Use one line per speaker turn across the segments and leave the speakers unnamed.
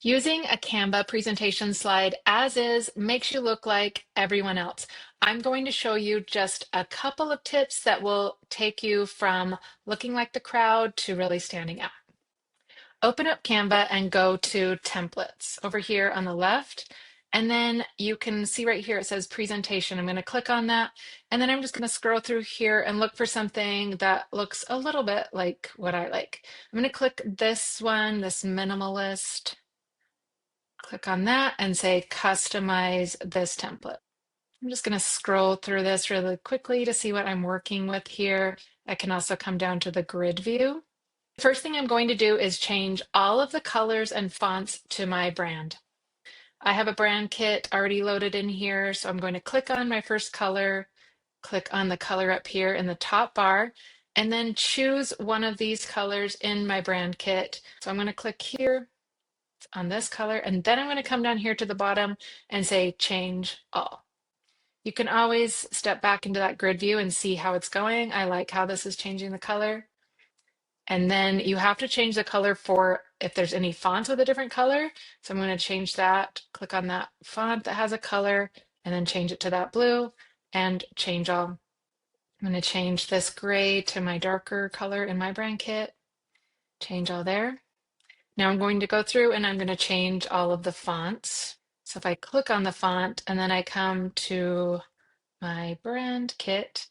Using a Canva presentation slide as is makes you look like everyone else. I'm going to show you just a couple of tips that will take you from looking like the crowd to really standing out. Open up Canva and go to templates over here on the left. And then you can see right here, it says presentation. I'm going to click on that. And then I'm just going to scroll through here and look for something that looks a little bit like what I like. I'm going to click this one, this minimalist. Click on that and say customize this template. I'm just going to scroll through this really quickly to see what I'm working with here. I can also come down to the grid view. First thing I'm going to do is change all of the colors and fonts to my brand. I have a brand kit already loaded in here, so I'm going to click on my first color, click on the color up here in the top bar, and then choose one of these colors in my brand kit. So I'm going to click here on this color, and then I'm going to come down here to the bottom and say change all. You can always step back into that grid view and see how it's going. I like how this is changing the color. And then you have to change the color for if there's any fonts with a different color. So I'm going to change that, click on that font that has a color, and then change it to that blue and change all. I'm going to change this gray to my darker color in my brand kit, change all there. Now I'm going to go through and I'm going to change all of the fonts. So if I click on the font and then I come to my brand kit,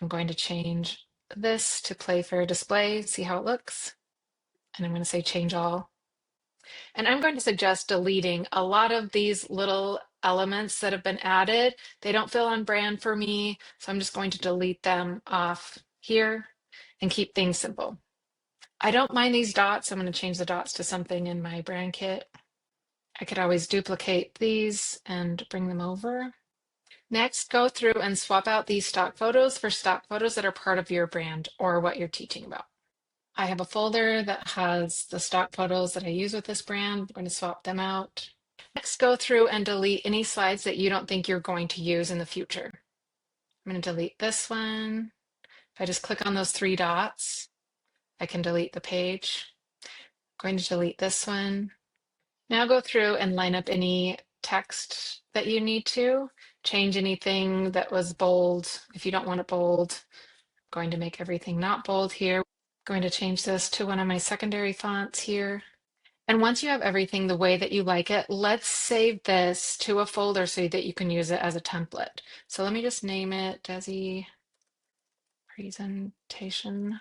I'm going to change this to Play Fair Display, see how it looks. And I'm going to say change all. And I'm going to suggest deleting a lot of these little elements that have been added. They don't feel on brand for me, so I'm just going to delete them off here and keep things simple. I don't mind these dots. I'm going to change the dots to something in my brand kit. I could always duplicate these and bring them over. Next, go through and swap out these stock photos for stock photos that are part of your brand or what you're teaching about. I have a folder that has the stock photos that I use with this brand. I'm going to swap them out. Next, go through and delete any slides that you don't think you're going to use in the future. I'm going to delete this one. If I just click on those three dots, I can delete the page. I'm going to delete this one. Now go through and line up any text that you need to. Change anything that was bold if you don't want it bold. I'm going to make everything not bold here. I'm going to change this to one of my secondary fonts here. And once you have everything the way that you like it, let's save this to a folder so that you can use it as a template. So let me just name it Desi Presentation.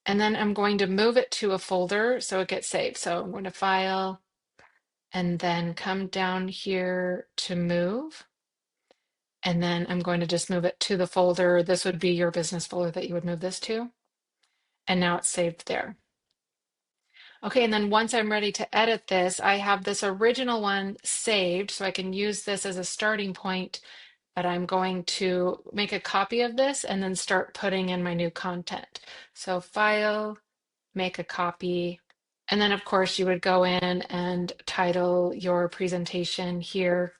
And then I'm going to move it to a folder so it gets saved. So I'm going to File, and then come down here to Move. And then I'm going to just move it to the folder. This would be your business folder that you would move this to. And now it's saved there. Okay, and then once I'm ready to edit this, I have this original one saved, so I can use this as a starting point, but I'm going to make a copy of this and then start putting in my new content. So File, make a copy, and then of course you would go in and title your presentation here.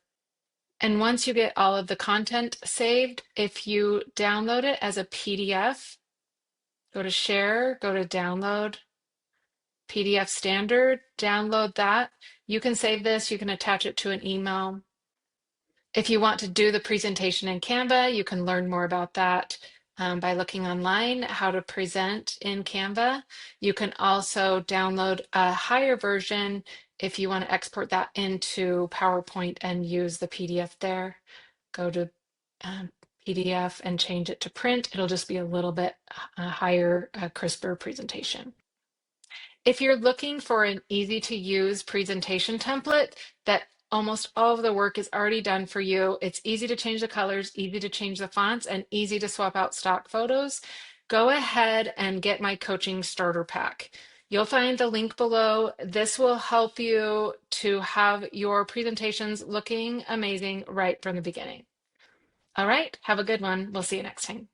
And once you get all of the content saved, if you download it as a PDF, go to Share, go to Download, PDF standard, download that. You can save this, you can attach it to an email. If you want to do the presentation in Canva, you can learn more about that by looking online, how to present in Canva. You can also download a higher version if you want to export that into PowerPoint and use the PDF there. Go to PDF and change it to print. It'll just be a little bit higher, crisper presentation. If you're looking for an easy to use presentation template that almost all of the work is already done for you, it's easy to change the colors, easy to change the fonts, and easy to swap out stock photos, go ahead and get my coaching starter pack. You'll find the link below. This will help you to have your presentations looking amazing right from the beginning. All right, have a good one. We'll see you next time.